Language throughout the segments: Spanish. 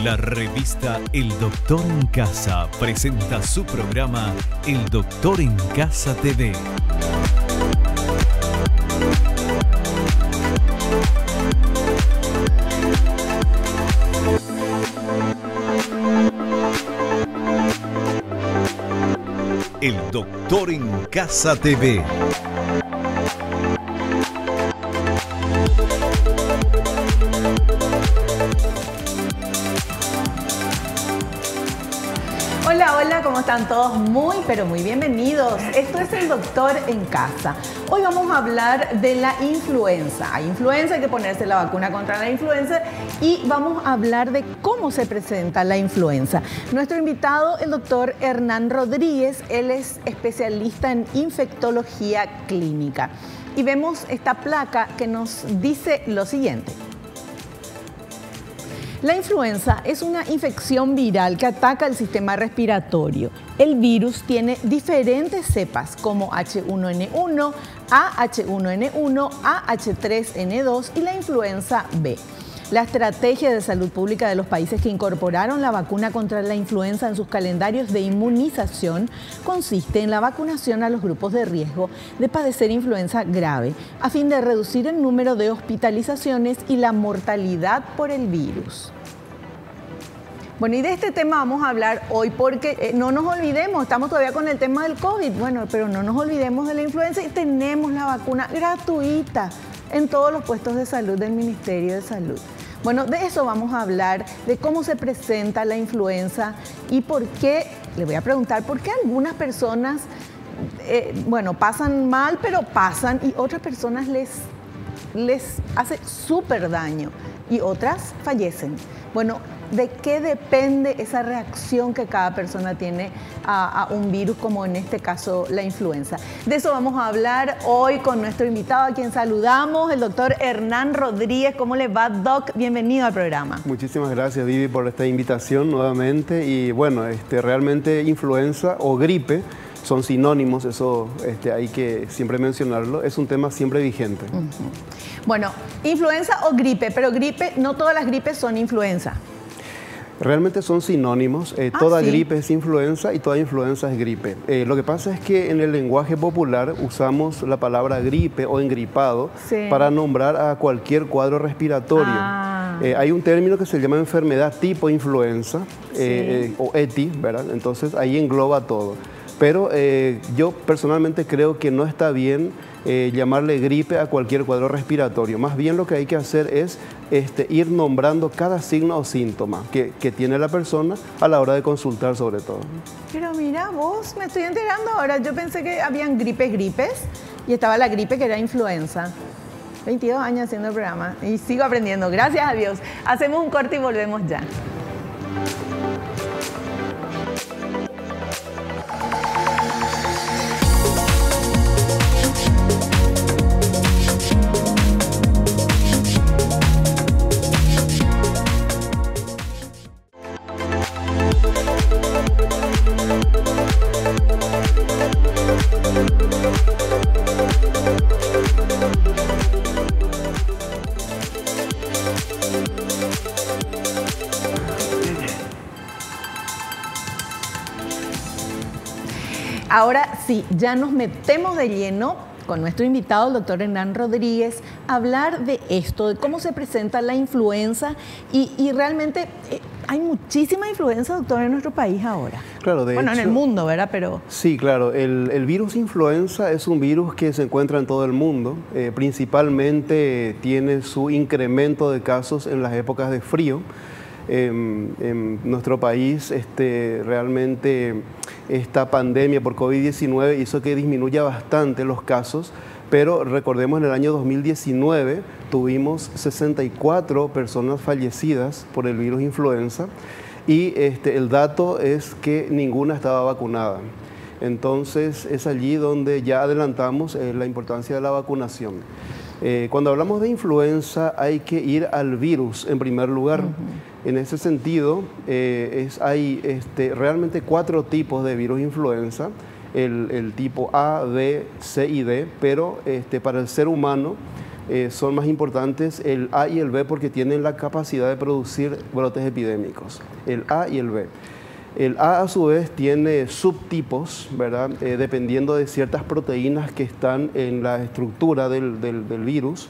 La revista El Doctor en Casa presenta su programa El Doctor en Casa TV. El Doctor en Casa TV. Hola, hola, ¿cómo están todos? Muy, pero muy bienvenidos. Esto es El Doctor en Casa. Hoy vamos a hablar de la influenza. Hay influenza, hay que ponerse la vacuna contra la influenza y vamos a hablar de cómo se presenta la influenza. Nuestro invitado, el doctor Hernán Rodríguez, él es especialista en infectología clínica. Y vemos esta placa que nos dice lo siguiente. La influenza es una infección viral que ataca el sistema respiratorio. El virus tiene diferentes cepas como H1N1, AH1N1, AH3N2 y la influenza B. La estrategia de salud pública de los países que incorporaron la vacuna contra la influenza en sus calendarios de inmunización consiste en la vacunación a los grupos de riesgo de padecer influenza grave, a fin de reducir el número de hospitalizaciones y la mortalidad por el virus. Bueno, y de este tema vamos a hablar hoy porque no nos olvidemos, estamos todavía con el tema del COVID, bueno, pero no nos olvidemos de la influenza y tenemos la vacuna gratuita en todos los puestos de salud del Ministerio de Salud. Bueno, de eso vamos a hablar, de cómo se presenta la influenza y por qué, le voy a preguntar, por qué algunas personas, pasan mal, pero pasan y otras personas les hace súper daño y otras fallecen. Bueno, ¿de qué depende esa reacción que cada persona tiene a un virus, como en este caso la influenza? De eso vamos a hablar hoy con nuestro invitado, a quien saludamos, el doctor Hernán Rodríguez. ¿Cómo le va, Doc? Bienvenido al programa. Muchísimas gracias, Vivi, por esta invitación nuevamente. Y bueno, realmente influenza o gripe son sinónimos, eso hay que siempre mencionarlo, es un tema siempre vigente. Bueno, influenza o gripe, pero gripe, no todas las gripes son influenza. Realmente son sinónimos, toda gripe es influenza y toda influenza es gripe. Lo que pasa es que en el lenguaje popular usamos la palabra gripe o engripado para nombrar a cualquier cuadro respiratorio. Hay un término que se llama enfermedad tipo influenza o ETI, ¿verdad? Entonces ahí engloba todo. Pero yo personalmente creo que no está bien llamarle gripe a cualquier cuadro respiratorio. Más bien lo que hay que hacer es ir nombrando cada signo o síntoma que tiene la persona a la hora de consultar sobre todo. Pero mira vos, me estoy enterando ahora. Yo pensé que habían gripes y estaba la gripe que era influenza. 22 años haciendo el programa y sigo aprendiendo. Gracias a Dios. Hacemos un corte y volvemos ya. Ahora sí, ya nos metemos de lleno con nuestro invitado, el doctor Hernán Rodríguez, a hablar de esto, de cómo se presenta la influenza y realmente hay muchísima influenza, doctor, en nuestro país ahora. Claro, de hecho, en el mundo, ¿verdad? Pero sí, claro, el virus influenza es un virus que se encuentra en todo el mundo, principalmente tiene su incremento de casos en las épocas de frío. En nuestro país realmente esta pandemia por COVID-19 hizo que disminuya bastante los casos, pero recordemos en el año 2019 tuvimos 64 personas fallecidas por el virus influenza y el dato es que ninguna estaba vacunada. Entonces es allí donde ya adelantamos la importancia de la vacunación. Cuando hablamos de influenza hay que ir al virus en primer lugar. En ese sentido, hay realmente 4 tipos de virus influenza. El tipo A, B, C y D, pero para el ser humano son más importantes el A y el B porque tienen la capacidad de producir brotes epidémicos, el A y el B. El A a su vez tiene subtipos, ¿verdad? Dependiendo de ciertas proteínas que están en la estructura del virus.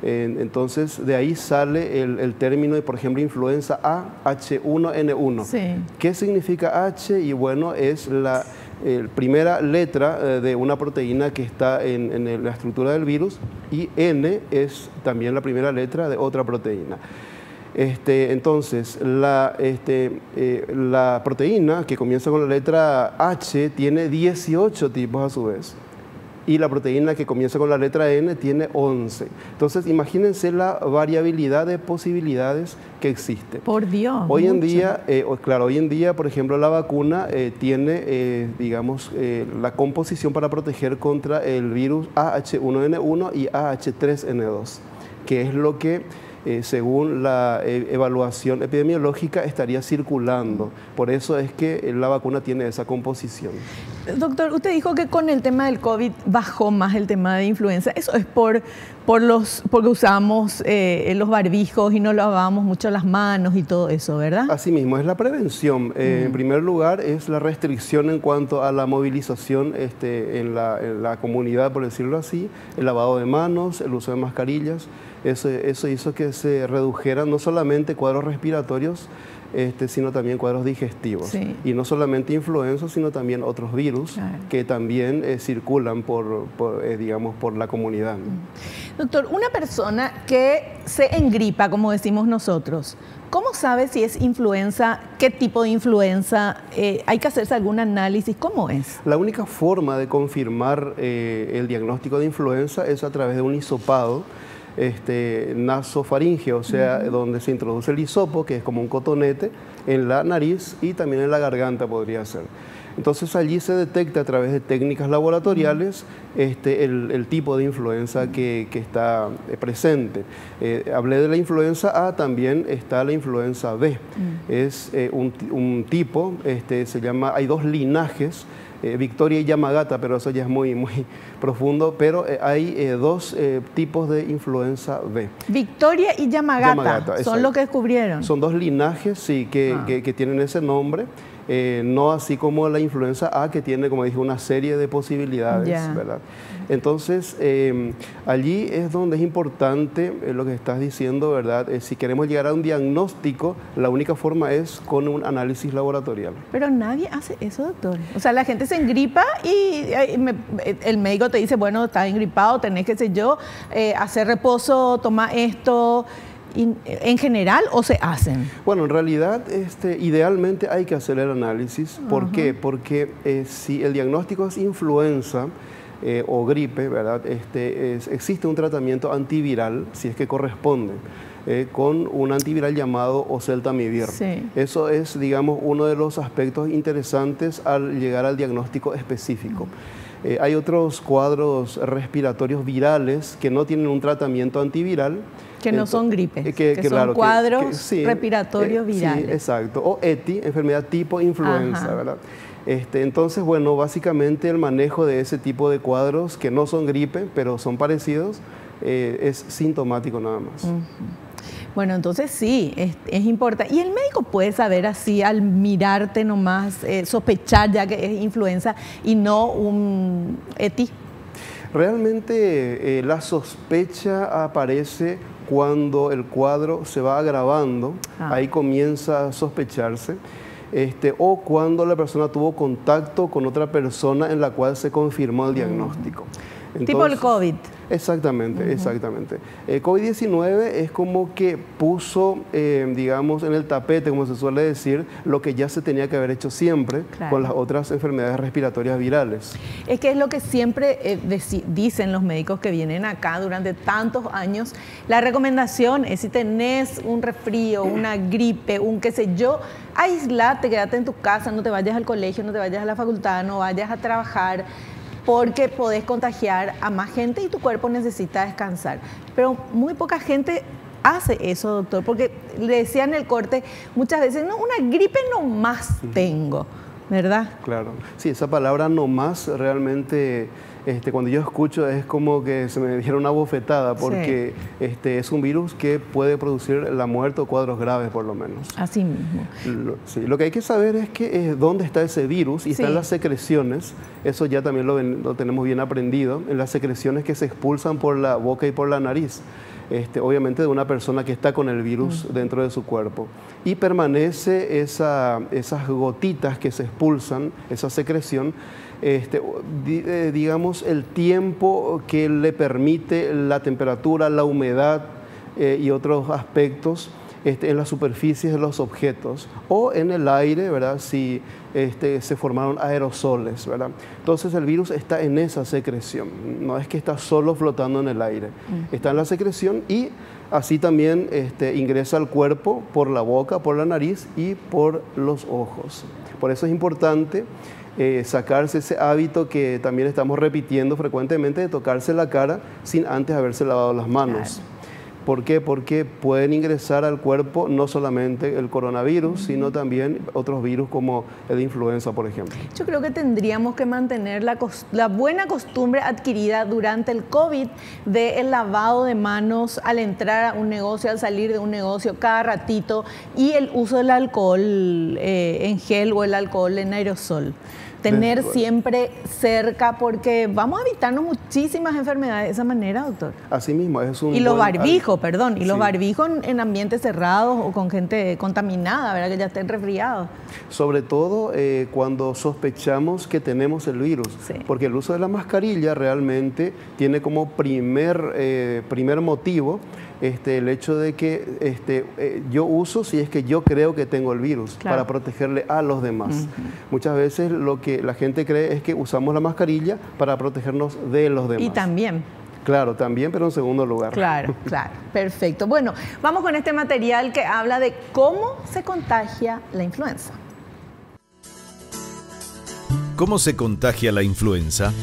Entonces de ahí sale el término de, por ejemplo, influenza A, H1N1. Sí. ¿Qué significa H? Y bueno, es la primera letra de una proteína que está en la estructura del virus, y N es también la primera letra de otra proteína. Entonces, la proteína que comienza con la letra H tiene 18 tipos a su vez, y la proteína que comienza con la letra N tiene 11. Entonces, imagínense la variabilidad de posibilidades que existe. Por Dios. Hoy en mucho. día, claro, hoy en día, por ejemplo, la vacuna tiene, digamos, la composición para proteger contra el virus AH1N1 y AH3N2, que es lo que según la evaluación epidemiológica estaría circulando. Por eso es que la vacuna tiene esa composición. Doctor, usted dijo que con el tema del COVID bajó más el tema de influenza. Eso es porque usamos los barbijos y no lavábamos mucho las manos y todo eso, ¿verdad? Así mismo, es la prevención. En primer lugar, es la restricción en cuanto a la movilización en la comunidad, por decirlo así, el lavado de manos, el uso de mascarillas. Eso hizo que se redujeran no solamente cuadros respiratorios, sino también cuadros digestivos. Sí. Y no solamente influenza, sino también otros virus, claro, que también circulan digamos, por la comunidad, ¿no? Doctor, una persona que se engripa, como decimos nosotros, ¿cómo sabe si es influenza? ¿Qué tipo de influenza? ¿Hay que hacerse algún análisis? ¿Cómo es? La única forma de confirmar el diagnóstico de influenza es a través de un hisopado nasofaringeo, o sea, donde se introduce el hisopo, que es como un cotonete, en la nariz y también en la garganta podría ser. Entonces allí se detecta a través de técnicas laboratoriales el tipo de influenza que está presente. Hablé de la influenza A, también está la influenza B. Es un tipo, se llama, hay dos linajes, Victoria y Yamagata, pero eso ya es muy profundo, pero hay dos tipos de influenza B. Victoria y Yamagata son los que descubrieron. Son dos linajes, sí, que tienen ese nombre. No así como la influenza A, que tiene, como dije, una serie de posibilidades, ¿verdad? Entonces, allí es donde es importante lo que estás diciendo, ¿verdad? Si queremos llegar a un diagnóstico, la única forma es con un análisis laboratorial. Pero nadie hace eso, doctor. O sea, la gente se engripa y el médico te dice, bueno, estás engripado, tenés, qué sé yo, hacer reposo, toma esto. ¿En general o se hacen? Bueno, en realidad idealmente hay que hacer el análisis. ¿Por qué? Porque si el diagnóstico es influenza o gripe, ¿verdad? Existe un tratamiento antiviral, si es que corresponde, con un antiviral llamado oseltamivir. Sí. Eso es, digamos, uno de los aspectos interesantes al llegar al diagnóstico específico. Hay otros cuadros respiratorios virales que no tienen un tratamiento antiviral. Que no son gripes, que son claro, cuadros respiratorios virales. Sí, exacto. O ETI, enfermedad tipo influenza, ¿verdad? Entonces, bueno, básicamente el manejo de ese tipo de cuadros que no son gripe, pero son parecidos, es sintomático nada más. Bueno, entonces sí, es importante. ¿Y el médico puede saber así, al mirarte nomás, sospechar ya que es influenza y no un ETI? Realmente la sospecha aparece cuando el cuadro se va agravando, ahí comienza a sospecharse, o cuando la persona tuvo contacto con otra persona en la cual se confirmó el diagnóstico. Entonces, tipo el COVID. Exactamente, exactamente. COVID-19 es como que puso, digamos, en el tapete, como se suele decir, lo que ya se tenía que haber hecho siempre con las otras enfermedades respiratorias virales. Es que es lo que siempre dicen los médicos que vienen acá durante tantos años. La recomendación es, si tenés un resfrío, una gripe, un qué sé yo, aislate, quédate en tu casa, no te vayas al colegio, no te vayas a la facultad, no vayas a trabajar, porque podés contagiar a más gente y tu cuerpo necesita descansar. Pero muy poca gente hace eso, doctor, porque le decía en el corte muchas veces, no, una gripe nomás tengo, ¿verdad? Claro, sí, esa palabra nomás realmente cuando yo escucho es como que se me diera una bofetada, porque es un virus que puede producir la muerte o cuadros graves por lo menos. Así mismo. Lo que hay que saber es que dónde está ese virus, y está en las secreciones. Eso ya también lo tenemos bien aprendido, en las secreciones que se expulsan por la boca y por la nariz. Obviamente de una persona que está con el virus dentro de su cuerpo. Y permanece esas gotitas que se expulsan, esa secreción, digamos, el tiempo que le permite la temperatura, la humedad y otros aspectos en las superficies de los objetos o en el aire, ¿verdad? Si se formaron aerosoles, ¿verdad? Entonces el virus está en esa secreción, no es que está solo flotando en el aire, está en la secreción, y así también ingresa al cuerpo por la boca, por la nariz y por los ojos. Por eso es importante sacarse ese hábito que también estamos repitiendo frecuentemente, de tocarse la cara sin antes haberse lavado las manos. Claro. ¿Por qué? Porque pueden ingresar al cuerpo no solamente el coronavirus, sino también otros virus como el de influenza, por ejemplo. Yo creo que tendríamos que mantener la buena costumbre adquirida durante el COVID del lavado de manos al entrar a un negocio, al salir de un negocio, cada ratito, y el uso del alcohol en gel o el alcohol en aerosol. Tener siempre cerca, porque vamos a evitarnos muchísimas enfermedades de esa manera, doctor. Así mismo, es un... Y los barbijos, y los barbijos en ambientes cerrados o con gente contaminada, ¿verdad? Que ya estén resfriados. Sobre todo cuando sospechamos que tenemos el virus, porque el uso de la mascarilla realmente tiene como primer motivo el hecho de que yo uso si es que yo creo que tengo el virus, para protegerle a los demás. Muchas veces lo que la gente cree es que usamos la mascarilla para protegernos de los demás. Y también. Claro, también, pero en segundo lugar. Claro, claro. Perfecto. Bueno, vamos con este material que habla de cómo se contagia la influenza. ¿Cómo se contagia la influenza?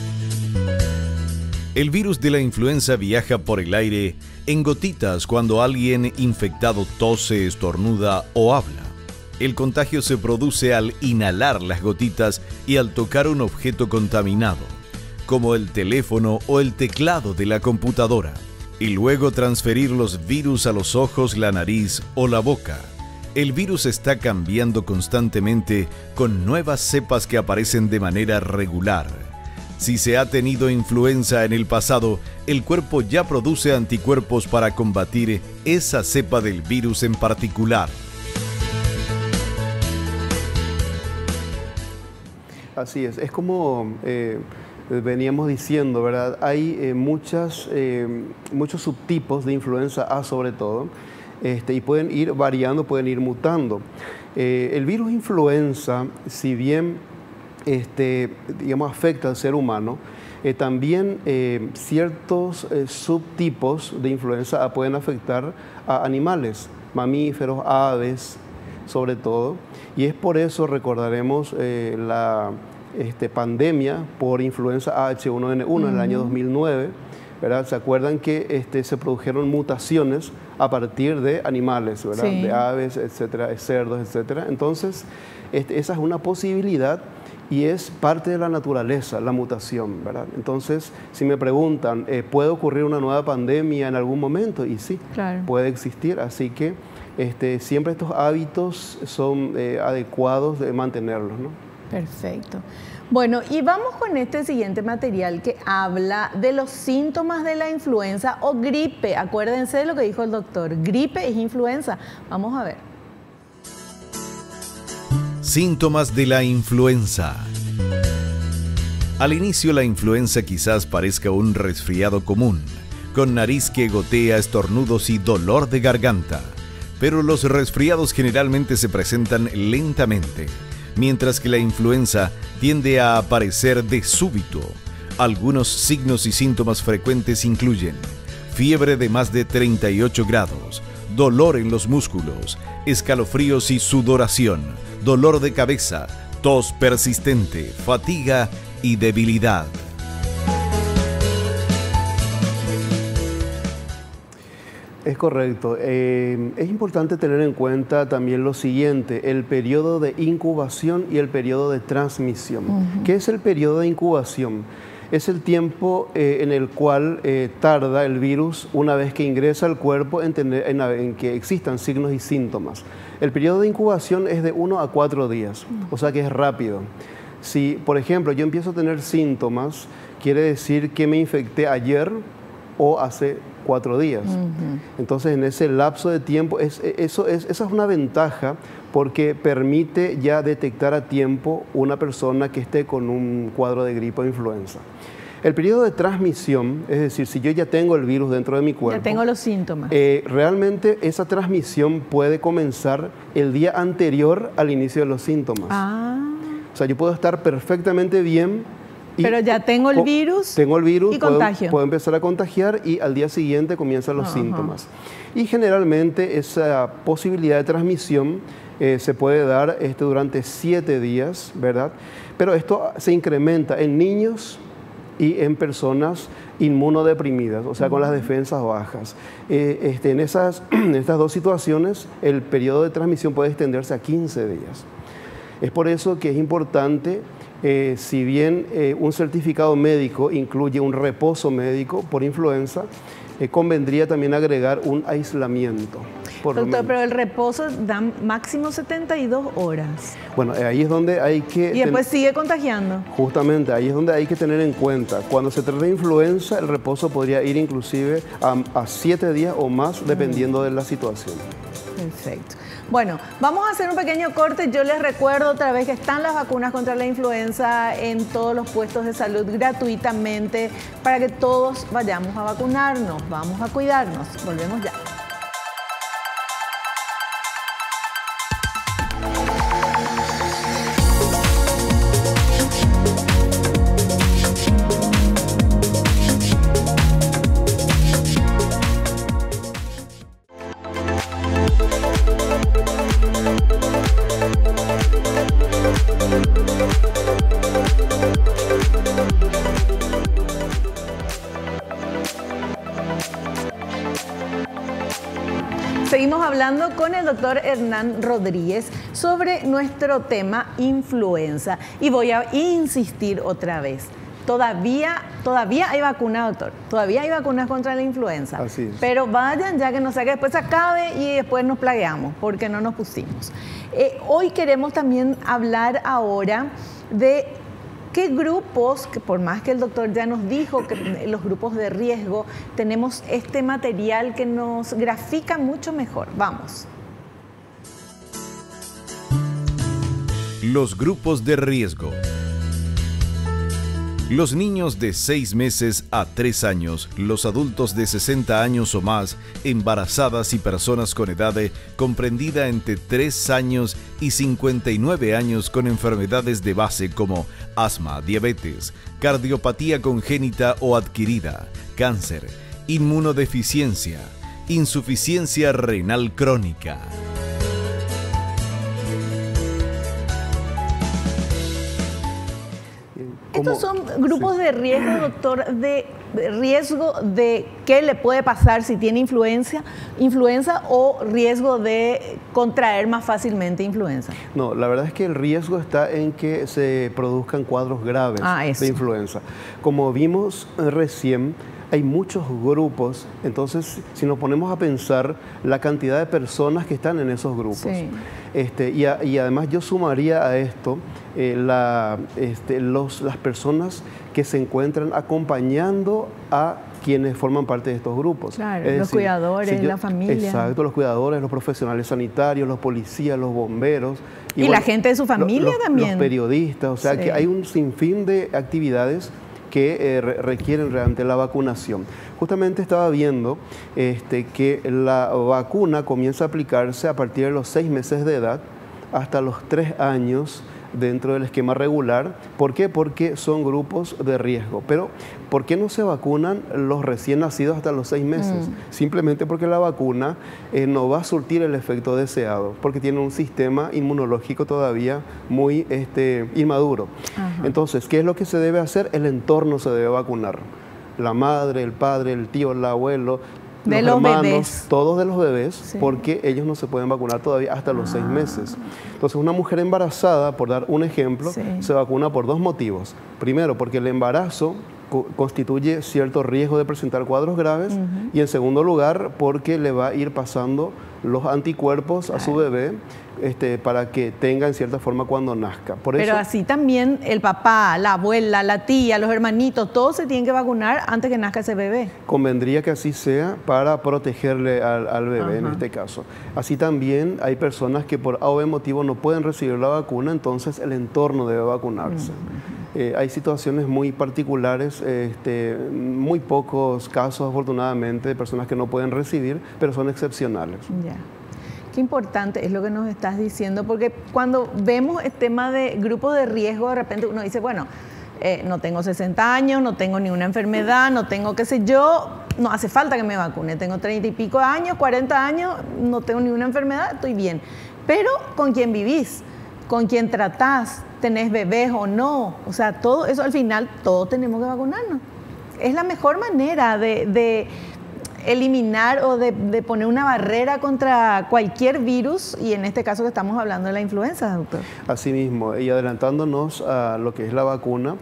El virus de la influenza viaja por el aire en gotitas cuando alguien infectado tose, estornuda o habla. El contagio se produce al inhalar las gotitas y al tocar un objeto contaminado, como el teléfono o el teclado de la computadora, y luego transferir los virus a los ojos, la nariz o la boca. El virus está cambiando constantemente con nuevas cepas que aparecen de manera regular. Si se ha tenido influenza en el pasado, el cuerpo ya produce anticuerpos para combatir esa cepa del virus en particular. Así es como veníamos diciendo, ¿verdad? Hay muchos subtipos de influenza A sobre todo, y pueden ir variando, pueden ir mutando. El virus influenza, si bien digamos, afecta al ser humano, también ciertos subtipos de influenza A pueden afectar a animales, mamíferos, aves, sobre todo, y es por eso recordaremos la pandemia por influenza H1N1 en el año 2009, ¿verdad? ¿Se acuerdan que se produjeron mutaciones a partir de animales, ¿verdad? De aves, etcétera, cerdos, etcétera? Entonces, esa es una posibilidad y es parte de la naturaleza, la mutación, ¿verdad? Entonces, si me preguntan, ¿puede ocurrir una nueva pandemia en algún momento? Y sí, puede existir, así que siempre estos hábitos son adecuados de mantenerlos, ¿no? Perfecto. Bueno, y vamos con este siguiente material que habla de los síntomas de la influenza o gripe. Acuérdense de lo que dijo el doctor, gripe es influenza. Vamos a ver. Síntomas de la influenza. Al inicio la influenza quizás parezca un resfriado común, con nariz que gotea, estornudos y dolor de garganta. Pero los resfriados generalmente se presentan lentamente, mientras que la influenza tiende a aparecer de súbito. Algunos signos y síntomas frecuentes incluyen fiebre de más de 38 grados, dolor en los músculos, escalofríos y sudoración, dolor de cabeza, tos persistente, fatiga y debilidad. Es correcto. Es importante tener en cuenta también lo siguiente, el periodo de incubación y el periodo de transmisión. ¿Qué es el periodo de incubación? es el tiempo en el cual tarda el virus una vez que ingresa al cuerpo en que existan signos y síntomas. El periodo de incubación es de 1 a 4 días, o sea que es rápido. Si, por ejemplo, yo empiezo a tener síntomas, quiere decir que me infecté ayer o hace 4 días. Entonces, en ese lapso de tiempo, esa es una ventaja porque permite ya detectar a tiempo una persona que esté con un cuadro de gripe o influenza. El periodo de transmisión, es decir, si yo ya tengo el virus dentro de mi cuerpo, ya tengo los síntomas. Realmente esa transmisión puede comenzar el día anterior al inicio de los síntomas. O sea, yo puedo estar perfectamente bien, pero ya tengo el virus. Tengo el virus y contagio. Puedo empezar a contagiar y al día siguiente comienzan los síntomas. Y generalmente esa posibilidad de transmisión se puede dar durante 7 días, ¿verdad? Pero esto se incrementa en niños y en personas inmunodeprimidas, o sea, con las defensas bajas. En estas dos situaciones, el periodo de transmisión puede extenderse a 15 días. Es por eso que es importante, si bien un certificado médico incluye un reposo médico por influenza, convendría también agregar un aislamiento. Doctor, pero el reposo da máximo 72 horas. Bueno, ahí es donde hay que... Y después sigue contagiando. Justamente, ahí es donde hay que tener en cuenta. Cuando se trata de influenza, el reposo podría ir inclusive a 7 días o más, dependiendo de la situación. Perfecto. Bueno, vamos a hacer un pequeño corte. Yo les recuerdo otra vez que están las vacunas contra la influenza en todos los puestos de salud gratuitamente para que todos vayamos a vacunarnos. Vamos a cuidarnos. Volvemos ya. Seguimos hablando con el doctor Hernán Rodríguez sobre nuestro tema influenza. Y voy a insistir otra vez. Todavía hay vacuna, doctor. Todavía hay vacunas contra la influenza. Así es. Pero vayan, ya que no sea que después se acabe y después nos plagueamos porque no nos pusimos. Hoy queremos también hablar ahora de qué grupos, que por más que el doctor ya nos dijo que los grupos de riesgo, tenemos este material que nos grafica mucho mejor. Vamos. Los grupos de riesgo. Los niños de 6 meses a 3 años, los adultos de 60 años o más, embarazadas y personas con edad comprendida entre 3 años y 59 años con enfermedades de base como asma, diabetes, cardiopatía congénita o adquirida, cáncer, inmunodeficiencia, insuficiencia renal crónica. Estos son grupos de riesgo, doctor, de riesgo de qué le puede pasar si tiene influenza o riesgo de contraer más fácilmente influenza. No, la verdad es que el riesgo está en que se produzcan cuadros graves de influenza. Como vimos recién, hay muchos grupos, entonces si nos ponemos a pensar la cantidad de personas que están en esos grupos. Sí. Y además yo sumaría a esto las personas que se encuentran acompañando a quienes forman parte de estos grupos. Claro, los cuidadores, la familia. Exacto, los cuidadores, los profesionales sanitarios, los policías, los bomberos. Y bueno, la gente de su familia también. Los periodistas, o sea que hay un sinfín de actividades que requieren realmente la vacunación. Justamente estaba viendo que la vacuna comienza a aplicarse a partir de los 6 meses de edad hasta los 3 años dentro del esquema regular. ¿Por qué? Porque son grupos de riesgo. Pero, ¿por qué no se vacunan los recién nacidos hasta los 6 meses? Simplemente porque la vacuna no va a surtir el efecto deseado, porque tiene un sistema inmunológico todavía muy inmaduro. Ajá. Entonces, ¿qué es lo que se debe hacer? El entorno se debe vacunar. La madre, el padre, el tío, el abuelo, de los hermanos, bebés. Todos de los bebés, Sí. porque ellos no se pueden vacunar todavía hasta los 6 meses. Entonces, una mujer embarazada, por dar un ejemplo, Sí. se vacuna por 2 motivos. Primero, porque el embarazo constituye cierto riesgo de presentar cuadros graves, y en segundo lugar porque le va a ir pasando los anticuerpos a su bebé para que tenga en cierta forma cuando nazca. Pero así también el papá, la abuela, la tía, los hermanitos, todos se tienen que vacunar antes que nazca ese bebé. Convendría que así sea para protegerle al bebé en este caso. Así también hay personas que por A o B motivo no pueden recibir la vacuna, entonces el entorno debe vacunarse. Hay situaciones muy particulares, muy pocos casos afortunadamente de personas que no pueden recibir, pero son excepcionales. Ya. Qué importante es lo que nos estás diciendo, porque cuando vemos el tema de grupos de riesgo, de repente uno dice, bueno, no tengo 60 años, no tengo ninguna enfermedad, no tengo qué sé yo, no hace falta que me vacune, tengo 30 y pico años, 40 años, no tengo ninguna enfermedad, estoy bien. Pero ¿con quién vivís? ¿Con quién tratás? ¿Tenés bebés o no? O sea, todo eso al final, todos tenemos que vacunarnos. Es la mejor manera de eliminar o de poner una barrera contra cualquier virus, y en este caso que estamos hablando de la influenza, doctor. Así mismo, y adelantándonos a lo que es la vacuna,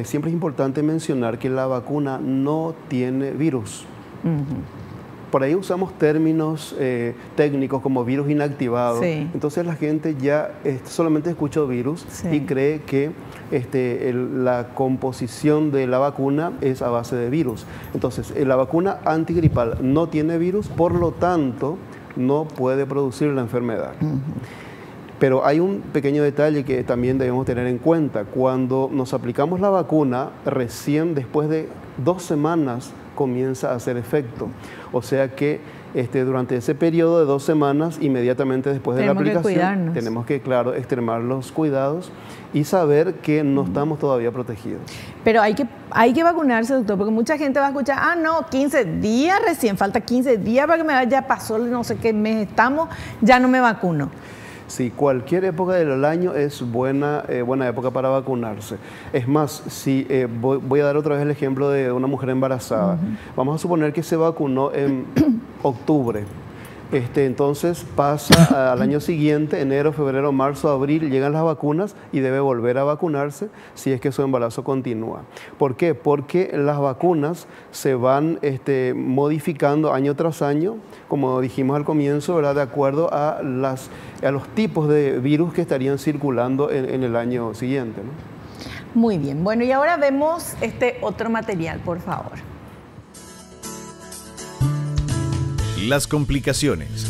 siempre es importante mencionar que la vacuna no tiene virus. Por ahí usamos términos técnicos como virus inactivado. Sí. Entonces la gente ya solamente escucha virus y cree que la composición de la vacuna es a base de virus. Entonces la vacuna antigripal no tiene virus, por lo tanto no puede producir la enfermedad. Pero hay un pequeño detalle que también debemos tener en cuenta. Cuando nos aplicamos la vacuna, recién después de 2 semanas comienza a hacer efecto. O sea que durante ese periodo de 2 semanas, inmediatamente después de la aplicación, tenemos que, claro, extremar los cuidados y saber que no estamos todavía protegidos. Pero hay que vacunarse, doctor, porque mucha gente va a escuchar, ah, no, 15 días recién, falta 15 días para que me vaya, ya pasó no sé qué mes estamos, ya no me vacuno. Sí, cualquier época del año es buena época para vacunarse. Es más, si voy a dar otra vez el ejemplo de una mujer embarazada. Vamos a suponer que se vacunó en octubre. Entonces pasa al año siguiente, enero, febrero, marzo, abril, llegan las vacunas y debe volver a vacunarse si es que su embarazo continúa. ¿Por qué? Porque las vacunas se van modificando año tras año, como dijimos al comienzo, ¿verdad? De acuerdo a los tipos de virus que estarían circulando en el año siguiente, ¿no? Muy bien. Bueno, y ahora vemos otro material, por favor. Las complicaciones.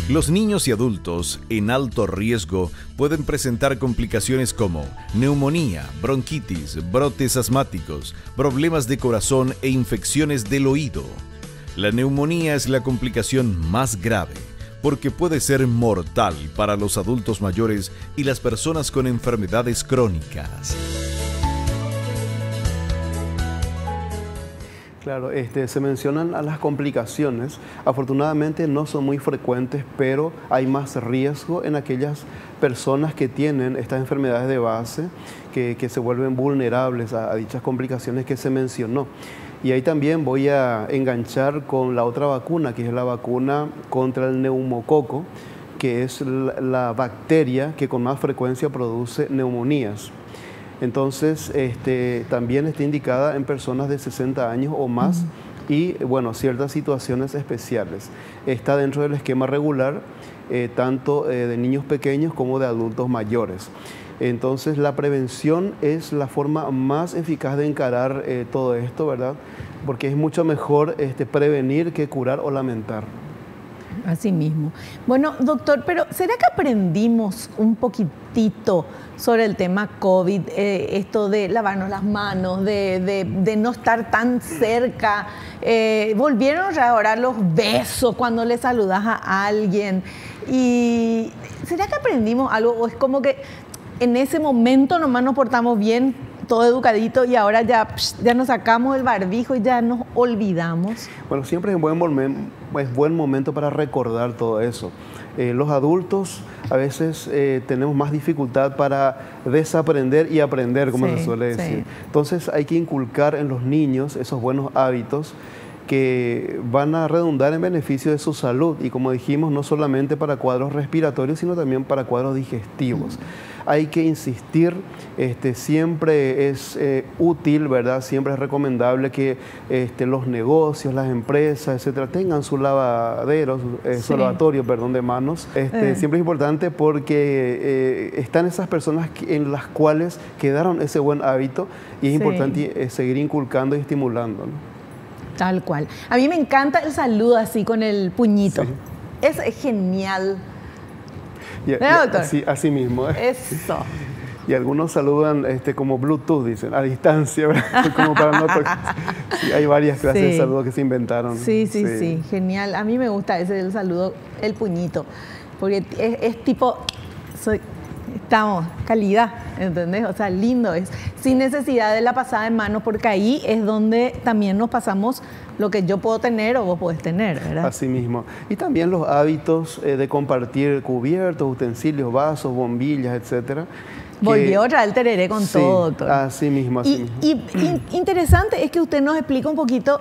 Los niños y adultos en alto riesgo pueden presentar complicaciones como neumonía, bronquitis, brotes asmáticos, problemas de corazón e infecciones del oído. La neumonía es la complicación más grave porque puede ser mortal para los adultos mayores y las personas con enfermedades crónicas. Claro, se mencionan a las complicaciones. Afortunadamente no son muy frecuentes, pero hay más riesgo en aquellas personas que tienen estas enfermedades de base, que se vuelven vulnerables a dichas complicaciones que se mencionó. Y ahí también voy a enganchar con la otra vacuna, que es la vacuna contra el neumococo, que es la bacteria que con más frecuencia produce neumonías. Entonces, también está indicada en personas de 60 años o más y, bueno, ciertas situaciones especiales. Está dentro del esquema regular, tanto de niños pequeños como de adultos mayores. Entonces, la prevención es la forma más eficaz de encarar todo esto, ¿verdad? Porque es mucho mejor prevenir que curar o lamentar. Así mismo. Bueno, doctor, pero ¿será que aprendimos un poquitito sobre el tema COVID? Esto de lavarnos las manos, de no estar tan cerca. Volvieron ahora los besos cuando le saludas a alguien. ¿Y será que aprendimos algo? ¿O es como que en ese momento nomás nos portamos bien, todo educadito, y ahora ya nos sacamos el barbijo y ya nos olvidamos? Bueno, siempre es buen momento para recordar todo eso. Los adultos a veces tenemos más dificultad para desaprender y aprender, como se suele decir. Entonces hay que inculcar en los niños esos buenos hábitos que van a redundar en beneficio de su salud y, como dijimos, no solamente para cuadros respiratorios, sino también para cuadros digestivos. Hay que insistir, siempre es útil, ¿verdad? Siempre es recomendable que los negocios, las empresas, etcétera, tengan su lavadero, su lavatorio, perdón, de manos. Siempre es importante porque están esas personas en las cuales quedaron ese buen hábito y es importante seguir inculcando y estimulando, ¿no? Tal cual. A mí me encanta el saludo así con el puñito. Sí. Es genial. Así mismo. Eso. Y algunos saludan como Bluetooth, dicen, a distancia, ¿verdad? Como para no tocar. Sí, hay varias clases de saludos que se inventaron. Sí, genial. A mí me gusta ese del saludo, el puñito, porque es tipo, calidad, ¿entendés? O sea, lindo es, sin necesidad de la pasada de mano, porque ahí es donde también nos pasamos lo que yo puedo tener o vos podés tener, ¿verdad? Así mismo. Y también los hábitos de compartir cubiertos, utensilios, vasos, bombillas, etcétera. Volvió otra el tereré con todo, doctor. Así mismo, así mismo. Y interesante es que usted nos explica un poquito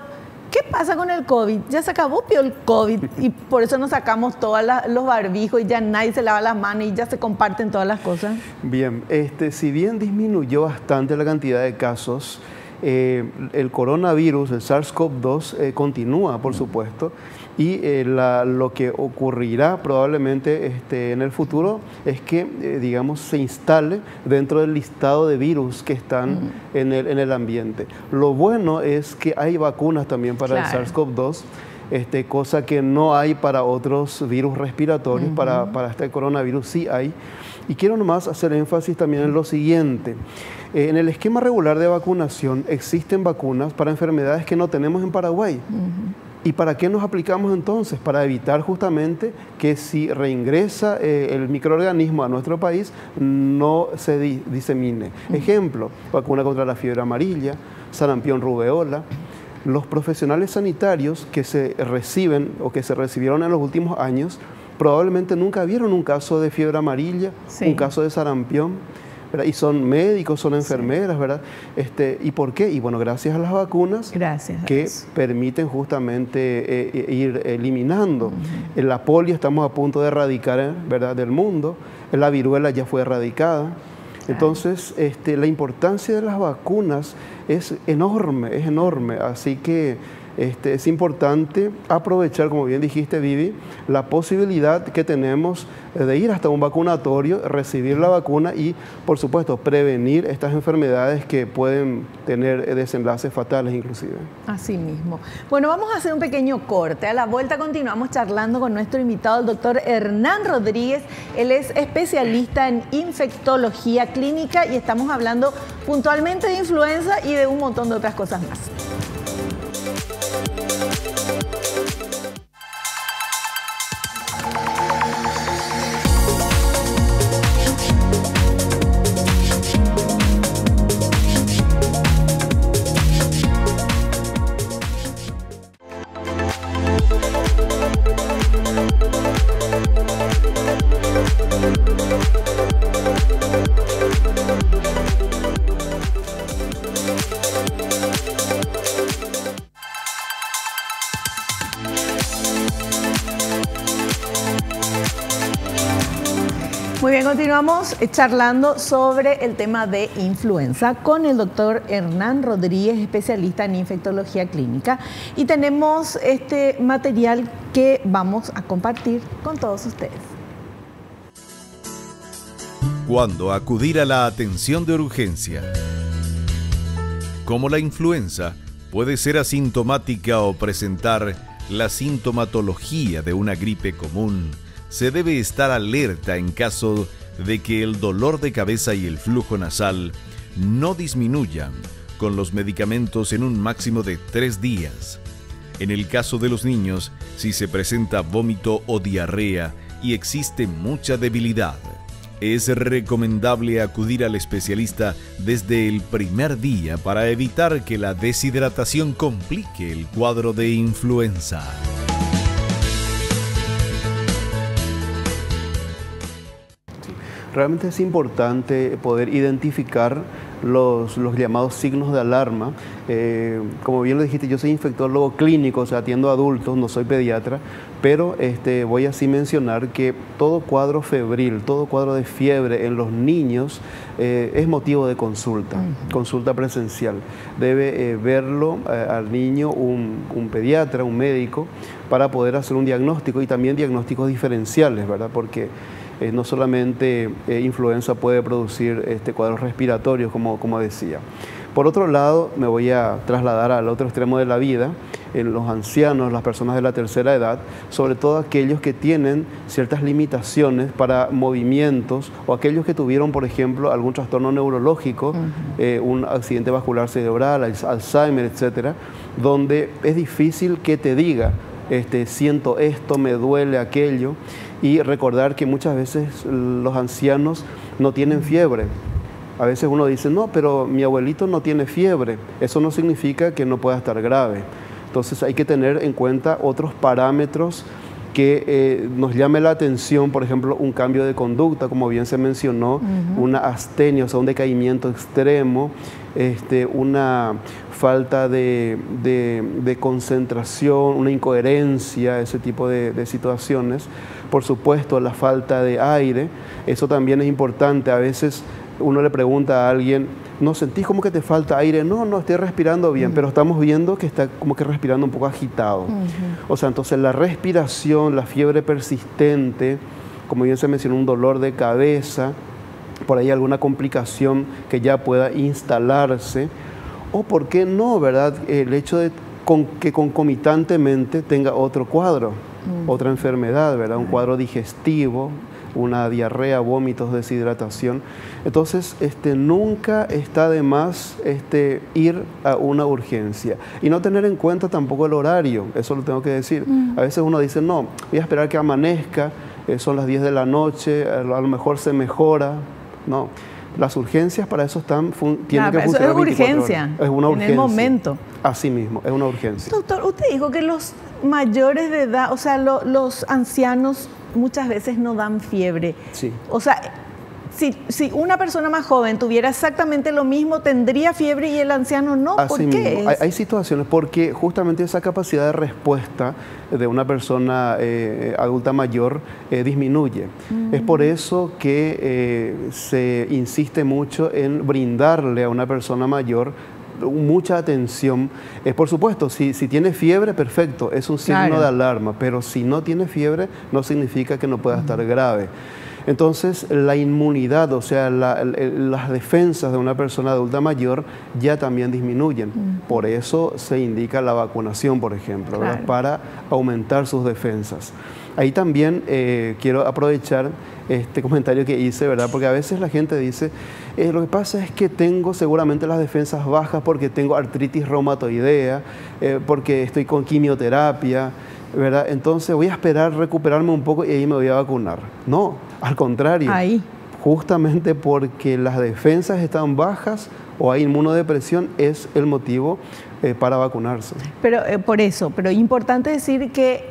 qué pasa con el COVID. Ya se acabó el COVID y por eso nos sacamos todos los barbijos y ya nadie se lava las manos y ya se comparten todas las cosas. Bien, si bien disminuyó bastante la cantidad de casos, el coronavirus, el SARS-CoV-2, continúa, por supuesto, y lo que ocurrirá probablemente en el futuro es que, digamos, se instale dentro del listado de virus que están en el ambiente. Lo bueno es que hay vacunas también para el SARS-CoV-2, cosa que no hay para otros virus respiratorios, para este coronavirus sí hay. Y quiero nomás hacer énfasis también en lo siguiente. En el esquema regular de vacunación existen vacunas para enfermedades que no tenemos en Paraguay. ¿Y para qué nos aplicamos entonces? Para evitar justamente que si reingresa el microorganismo a nuestro país no se disemine. Ejemplo, vacuna contra la fiebre amarilla, sarampión, rubeola. Los profesionales sanitarios que se reciben o que se recibieron en los últimos años probablemente nunca vieron un caso de fiebre amarilla, un caso de sarampión, ¿verdad? Y son médicos, son enfermeras, ¿verdad? ¿Y por qué? Y bueno, gracias a las vacunas que permiten justamente ir eliminando. La polio estamos a punto de erradicar, ¿verdad?, del mundo. La viruela ya fue erradicada. Entonces, la importancia de las vacunas es enorme. Así que es importante aprovechar, como bien dijiste, Vivi, la posibilidad que tenemos de ir hasta un vacunatorio, recibir la vacuna y, por supuesto, prevenir estas enfermedades que pueden tener desenlaces fatales inclusive. Así mismo. Bueno, vamos a hacer un pequeño corte. A la vuelta continuamos charlando con nuestro invitado, el doctor Hernán Rodríguez. Él es especialista en infectología clínica y estamos hablando puntualmente de influenza y de un montón de otras cosas más. Muy bien, continuamos charlando sobre el tema de influenza con el doctor Hernán Rodríguez, especialista en infectología clínica. Y tenemos este material que vamos a compartir con todos ustedes. ¿Cuándo acudir a la atención de urgencia? Como la influenza puede ser asintomática o presentar la sintomatología de una gripe común, se debe estar alerta en caso de que el dolor de cabeza y el flujo nasal no disminuyan con los medicamentos en un máximo de 3 días. En el caso de los niños, si se presenta vómito o diarrea y existe mucha debilidad, es recomendable acudir al especialista desde el primer día para evitar que la deshidratación complique el cuadro de influenza. Realmente es importante poder identificar los llamados signos de alarma. Como bien lo dijiste, yo soy infectólogo clínico, o sea, atiendo a adultos, no soy pediatra, pero voy así mencionar que todo cuadro febril, todo cuadro de fiebre en los niños es motivo de consulta, consulta presencial. Debe verlo al niño un pediatra, un médico, para poder hacer un diagnóstico y también diagnósticos diferenciales, ¿verdad? Porque no solamente influenza puede producir cuadros respiratorios, como decía. Por otro lado, me voy a trasladar al otro extremo de la vida, en los ancianos, las personas de la tercera edad, sobre todo aquellos que tienen ciertas limitaciones para movimientos o aquellos que tuvieron, por ejemplo, algún trastorno neurológico, un accidente vascular cerebral, Alzheimer, etcétera, donde es difícil que te diga, siento esto, me duele aquello, y recordar que muchas veces los ancianos no tienen fiebre. A veces uno dice, no, pero mi abuelito no tiene fiebre. Eso no significa que no pueda estar grave. Entonces hay que tener en cuenta otros parámetros que nos llame la atención, por ejemplo, un cambio de conducta, como bien se mencionó, una astenia, o sea, un decaimiento extremo, una falta de concentración, una incoherencia, ese tipo de situaciones. Por supuesto, la falta de aire, eso también es importante. A veces uno le pregunta a alguien, ¿no sentís como que te falta aire? No, no, estoy respirando bien, pero estamos viendo que está como que respirando un poco agitado. O sea, entonces la respiración, la fiebre persistente, como bien se mencionó, un dolor de cabeza, por ahí alguna complicación que ya pueda instalarse, o por qué no, ¿verdad? El hecho de que concomitantemente tenga otro cuadro, otra enfermedad, ¿verdad? Un cuadro digestivo, una diarrea, vómitos, deshidratación. Entonces, nunca está de más ir a una urgencia. Y no tener en cuenta tampoco el horario, eso lo tengo que decir. A veces uno dice, no, voy a esperar que amanezca, son las 10 de la noche, a lo mejor se mejora. No, las urgencias para eso tienen que funcionar 24 horas. Es una urgencia. En el momento. Así mismo, es una urgencia. Doctor, usted dijo que los mayores de edad, o sea, los ancianos muchas veces no dan fiebre. Sí. O sea, si una persona más joven tuviera exactamente lo mismo, tendría fiebre y el anciano no. ¿Por qué? Hay situaciones porque justamente esa capacidad de respuesta de una persona adulta mayor disminuye. Es por eso que se insiste mucho en brindarle a una persona mayor mucha atención. Por supuesto, si tiene fiebre, perfecto, es un signo de alarma, pero si no tiene fiebre, no significa que no pueda estar grave. Entonces, la inmunidad, o sea, las defensas de una persona adulta mayor ya también disminuyen. Por eso se indica la vacunación, por ejemplo, ¿verdad? Para aumentar sus defensas. Ahí también quiero aprovechar este comentario que hice, ¿verdad? Porque a veces la gente dice, lo que pasa es que tengo seguramente las defensas bajas porque tengo artritis reumatoidea, porque estoy con quimioterapia, ¿verdad? Entonces voy a esperar recuperarme un poco y ahí me voy a vacunar. No, al contrario. Ahí. Justamente porque las defensas están bajas o hay inmunodepresión es el motivo para vacunarse. Pero por eso, pero es importante decir que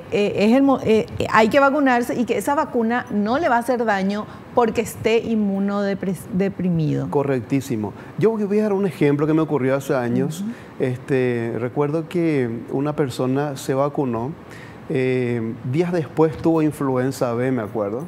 hay que vacunarse y que esa vacuna no le va a hacer daño porque esté inmunodeprimido. Correctísimo. Yo voy a dar un ejemplo que me ocurrió hace años. Recuerdo que una persona se vacunó, días después tuvo influenza B, me acuerdo.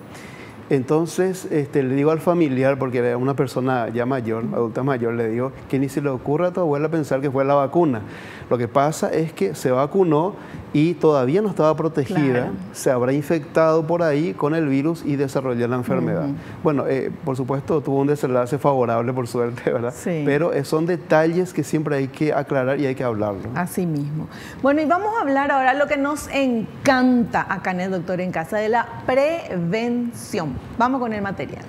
Entonces le digo al familiar, porque era una persona ya mayor, adulta mayor, le digo que ni se le ocurra a tu abuela pensar que fue la vacuna. Lo que pasa es que se vacunó y todavía no estaba protegida, se habrá infectado por ahí con el virus y desarrolló la enfermedad. Bueno, por supuesto tuvo un desenlace favorable por suerte, ¿verdad? Sí. Pero son detalles que siempre hay que aclarar y hay que hablarlo. Así mismo. Bueno, y vamos a hablar ahora lo que nos encanta acá en el Doctor en Casa, de la prevención. Vamos con el material.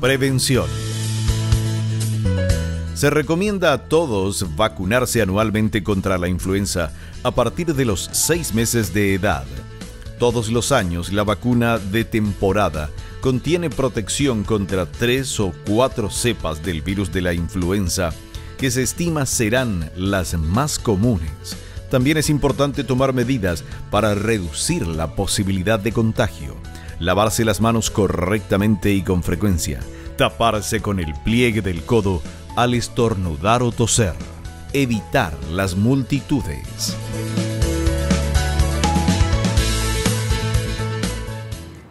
Prevención. Se recomienda a todos vacunarse anualmente contra la influenza a partir de los 6 meses de edad. Todos los años, la vacuna de temporada contiene protección contra 3 o 4 cepas del virus de la influenza, que se estima serán las más comunes. También es importante tomar medidas para reducir la posibilidad de contagio. Lavarse las manos correctamente y con frecuencia. Taparse con el pliegue del codo al estornudar o toser. Evitar las multitudes.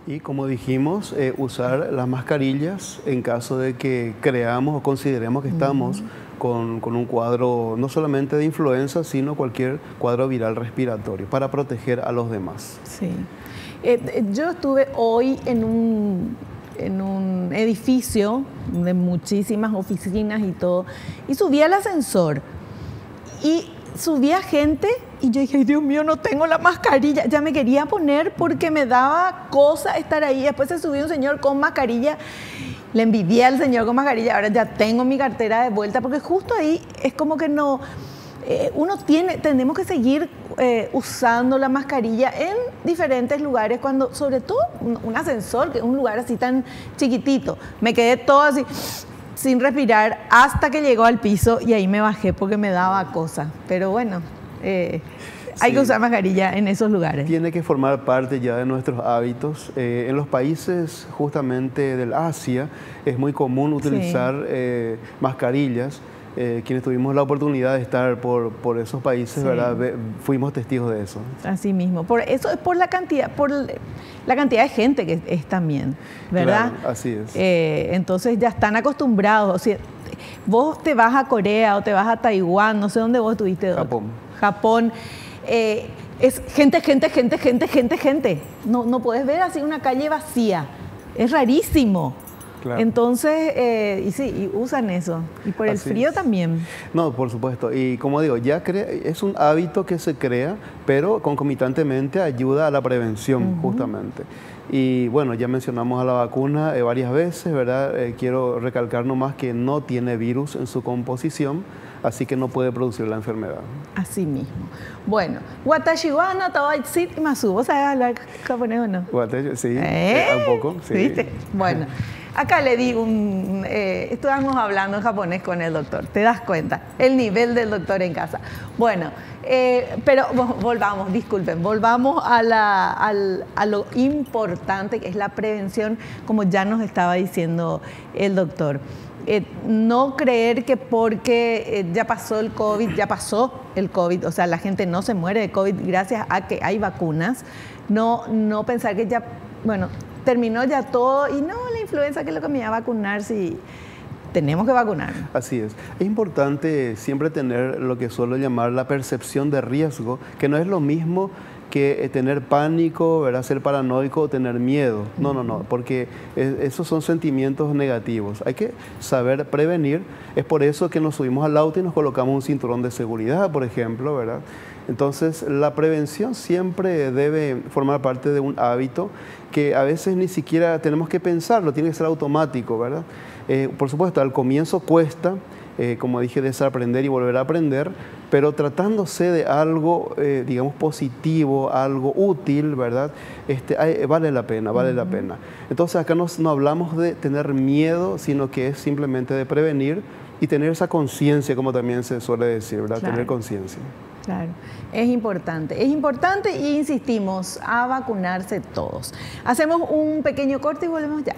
Y como dijimos, usar las mascarillas en caso de que creamos o consideremos que estamos con un cuadro no solamente de influenza, sino cualquier cuadro viral respiratorio, para proteger a los demás. Sí. Yo estuve hoy en un edificio de muchísimas oficinas y todo, y subí al ascensor y subía gente y yo dije, ay, Dios mío, no tengo la mascarilla. Ya me quería poner porque me daba cosa estar ahí. Después se subió un señor con mascarilla. Le envidié al señor con mascarilla. Ahora ya tengo mi cartera de vuelta porque justo ahí es como que no... tenemos que seguir usando la mascarilla en diferentes lugares, cuando, sobre todo un ascensor, que es un lugar así tan chiquitito. Me quedé todo así, sin respirar, hasta que llegó al piso y ahí me bajé porque me daba cosa. Pero bueno, hay que usar mascarilla en esos lugares. Tiene que formar parte ya de nuestros hábitos. En los países justamente del Asia es muy común utilizar mascarillas. Quienes tuvimos la oportunidad de estar por esos países, ¿verdad? Fuimos testigos de eso. Así mismo. Por eso es por la cantidad de gente que es también, ¿verdad? Claro, así es. Entonces ya están acostumbrados. O sea, vos te vas a Corea o te vas a Taiwán, no sé dónde vos estuviste. Japón. Es gente. No puedes ver así una calle vacía. Es rarísimo. Claro. Entonces, y usan eso. Y por el frío también. No, por supuesto. Y como digo, es un hábito que se crea, pero concomitantemente ayuda a la prevención, justamente. Y bueno, ya mencionamos a la vacuna varias veces, ¿verdad? Quiero recalcar nomás que no tiene virus en su composición, así que no puede producir la enfermedad. Así mismo. Bueno, watashi wa anata wa itsuimasu. ¿Vos sabés hablar japonés o no? Watashi, sí, un poco. Sí. ¿Viste? Bueno. Acá le di estuvimos hablando en japonés con el doctor, te das cuenta, el nivel del doctor en casa. Bueno, pero volvamos a lo importante que es la prevención, como ya nos estaba diciendo el doctor. No creer que porque ya pasó el COVID, o sea, la gente no se muere de COVID gracias a que hay vacunas, no pensar que ya, bueno, terminó ya todo y no, la influenza, que es lo que me iba a vacunar, si tenemos que vacunar. Así es. Es importante siempre tener lo que suelo llamar la percepción de riesgo, que no es lo mismo que tener pánico, ¿verdad? Ser paranoico o tener miedo. No, porque esos son sentimientos negativos. Hay que saber prevenir. Es por eso que nos subimos al auto y nos colocamos un cinturón de seguridad, por ejemplo, ¿verdad? Entonces, la prevención siempre debe formar parte de un hábito que a veces ni siquiera tenemos que pensarlo, tiene que ser automático, ¿verdad? Por supuesto, al comienzo cuesta, como dije, desaprender y volver a aprender, pero tratándose de algo, digamos, positivo, algo útil, ¿verdad? Vale la pena. Entonces, acá no hablamos de tener miedo, sino que es simplemente de prevenir y tener esa conciencia, como también se suele decir, ¿verdad? Claro. Tener conciencia. Claro, es importante y insistimos, a vacunarse todos. Hacemos un pequeño corte y volvemos ya.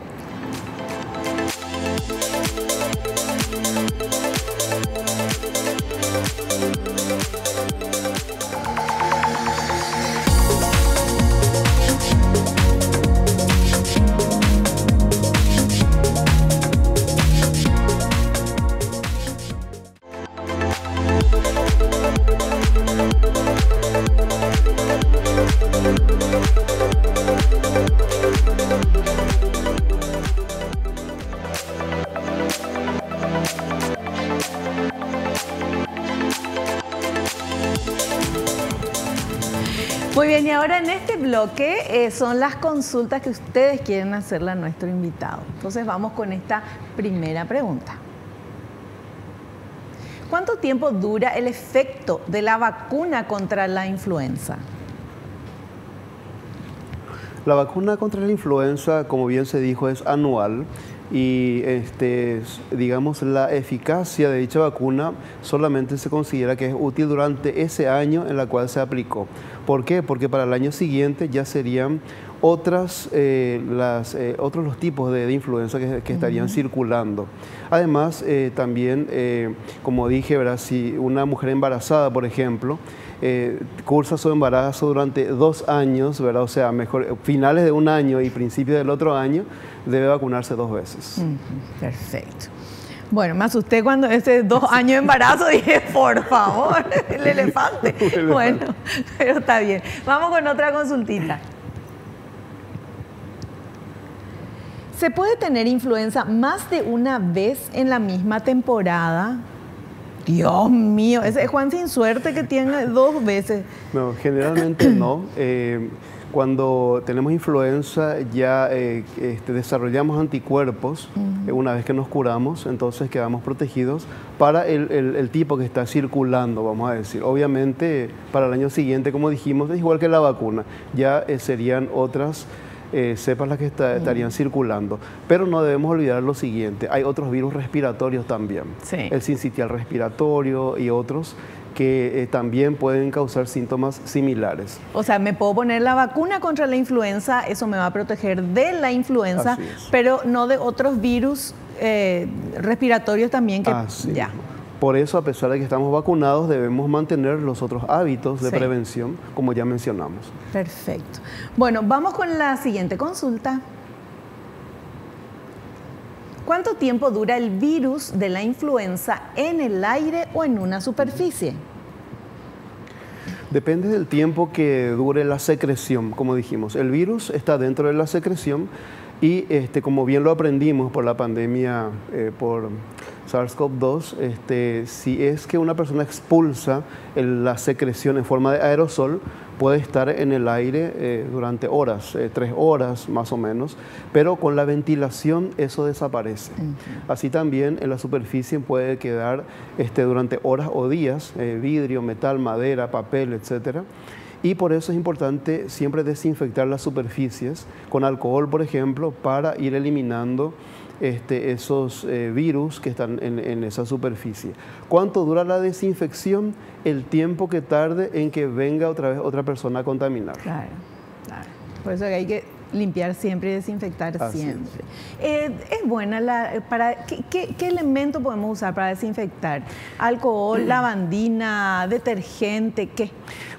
Muy bien, y ahora en este bloque son las consultas que ustedes quieren hacerle a nuestro invitado. Entonces vamos con esta primera pregunta. ¿Cuánto tiempo dura el efecto de la vacuna contra la influenza? La vacuna contra la influenza, como bien se dijo, es anual. Y digamos, la eficacia de dicha vacuna solamente se considera que es útil durante ese año en el cual se aplicó. ¿Por qué? Porque para el año siguiente ya serían otros los tipos de influenza que estarían circulando. Además, también, como dije, ¿verdad? Si una mujer embarazada, por ejemplo, cursa su embarazo durante 2 años, ¿verdad? O sea, mejor finales de un año y principios del otro año, debe vacunarse 2 veces. Perfecto. Bueno, me asusté cuando ese 2 años de embarazo dije, por favor, el elefante. Bueno, pero está bien. Vamos con otra consultita. ¿Se puede tener influenza más de una vez en la misma temporada? Dios mío, ese es Juan sin suerte que tiene 2 veces. No, generalmente no. Cuando tenemos influenza ya desarrollamos anticuerpos una vez que nos curamos, entonces quedamos protegidos para el tipo que está circulando, vamos a decir. Obviamente para el año siguiente, como dijimos, es igual que la vacuna, ya serían otras cepas las que estarían circulando. Pero no debemos olvidar lo siguiente, hay otros virus respiratorios también, el sincitial respiratorio y otros que también pueden causar síntomas similares. O sea, me puedo poner la vacuna contra la influenza, eso me va a proteger de la influenza, pero no de otros virus respiratorios también que ya. Por eso, a pesar de que estamos vacunados, debemos mantener los otros hábitos de prevención, como ya mencionamos. Perfecto. Bueno, vamos con la siguiente consulta. ¿Cuánto tiempo dura el virus de la influenza en el aire o en una superficie? Depende del tiempo que dure la secreción, como dijimos. El virus está dentro de la secreción y como bien lo aprendimos por la pandemia por SARS-CoV-2, si es que una persona expulsa la secreción en forma de aerosol, puede estar en el aire durante horas, 3 horas más o menos, pero con la ventilación eso desaparece. Así también en la superficie puede quedar durante horas o días, vidrio, metal, madera, papel, etcétera. Y por eso es importante siempre desinfectar las superficies con alcohol, por ejemplo, para ir eliminando esos virus que están en esa superficie. ¿Cuánto dura la desinfección? El tiempo que tarde en que venga otra vez otra persona a contaminar. Claro, claro. Por eso hay que limpiar siempre y desinfectar siempre. Es buena ¿qué elemento podemos usar para desinfectar? ¿Alcohol, lavandina, detergente, qué?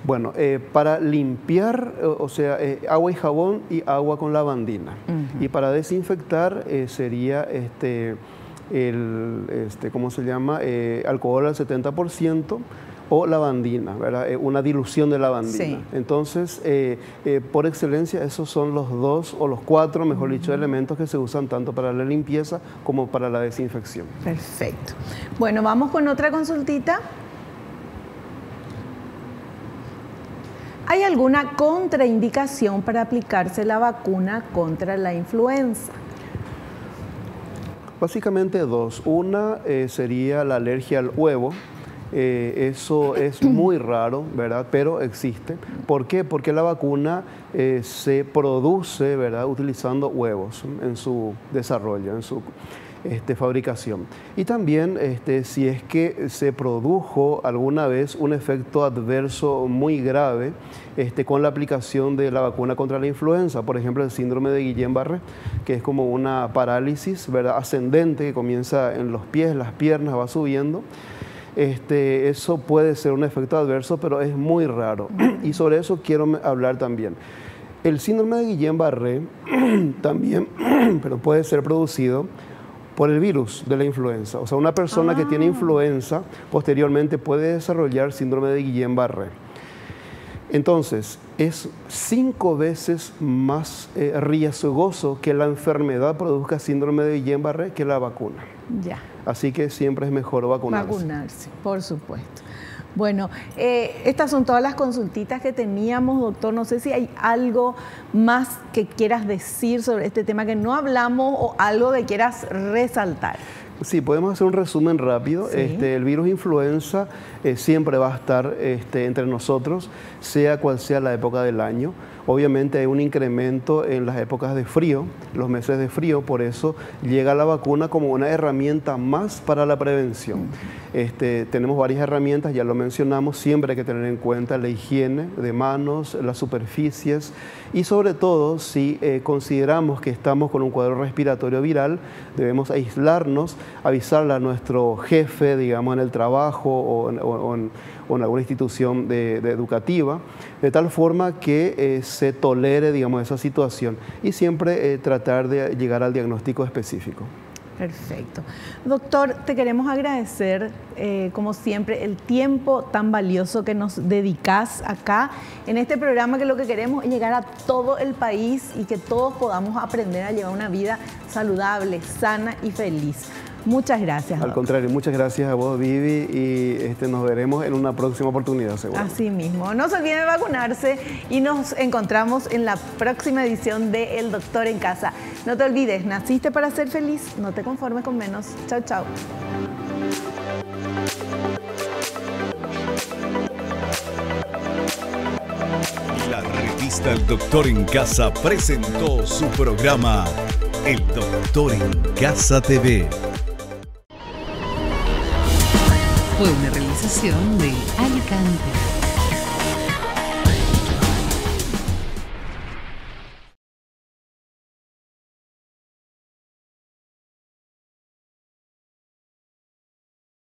Bueno, para limpiar, o sea, agua y jabón y agua con lavandina. Y para desinfectar sería ¿cómo se llama? Alcohol al 70%. O lavandina, ¿verdad? Una dilución de lavandina. Entonces, por excelencia, esos son los 2 o los 4, mejor dicho, elementos que se usan tanto para la limpieza como para la desinfección. Perfecto. Bueno, vamos con otra consultita. ¿Hay alguna contraindicación para aplicarse la vacuna contra la influenza? Básicamente 2. Una sería la alergia al huevo. Eso es muy raro, ¿verdad? Pero existe. ¿Por qué? Porque la vacuna se produce, ¿verdad?, utilizando huevos en su desarrollo, en su fabricación. Y también si es que se produjo alguna vez un efecto adverso muy grave con la aplicación de la vacuna contra la influenza, por ejemplo el síndrome de Guillain-Barré, que es como una parálisis, ¿verdad?, ascendente que comienza en los pies, las piernas, va subiendo. Eso puede ser un efecto adverso, pero es muy raro. Y sobre eso quiero hablar también. El síndrome de Guillain-Barré también puede ser producido por el virus de la influenza. O sea, una persona que tiene influenza posteriormente puede desarrollar síndrome de Guillain-Barré. Entonces, es 5 veces más riesgoso que la enfermedad produzca síndrome de Guillain-Barré que la vacuna. Ya. Así que siempre es mejor vacunarse. Vacunarse, por supuesto. Bueno, estas son todas las consultitas que teníamos, doctor. No sé si hay algo más que quieras decir sobre este tema que no hablamos o algo que quieras resaltar. Sí, podemos hacer un resumen rápido. Sí. El virus influenza siempre va a estar entre nosotros, sea cual sea la época del año. Obviamente hay un incremento en las épocas de frío, los meses de frío, por eso llega la vacuna como una herramienta más para la prevención. Tenemos varias herramientas, ya lo mencionamos, siempre hay que tener en cuenta la higiene de manos, las superficies y sobre todo si consideramos que estamos con un cuadro respiratorio viral, debemos aislarnos, avisarle a nuestro jefe, digamos, en el trabajo o en alguna institución educativa, de tal forma que se tolere, digamos, esa situación y siempre tratar de llegar al diagnóstico específico. Perfecto. Doctor, te queremos agradecer, como siempre, el tiempo tan valioso que nos dedicas acá en este programa, que lo que queremos es llegar a todo el país y que todos podamos aprender a llevar una vida saludable, sana y feliz. Muchas gracias. Al contrario, muchas gracias a vos, Vivi, y nos veremos en una próxima oportunidad, seguro. Así mismo. No se olviden de vacunarse y nos encontramos en la próxima edición de El Doctor en Casa. No te olvides, naciste para ser feliz, no te conformes con menos. Chao, chao. La revista El Doctor en Casa presentó su programa El Doctor en Casa TV. Fue una realización de Alicante.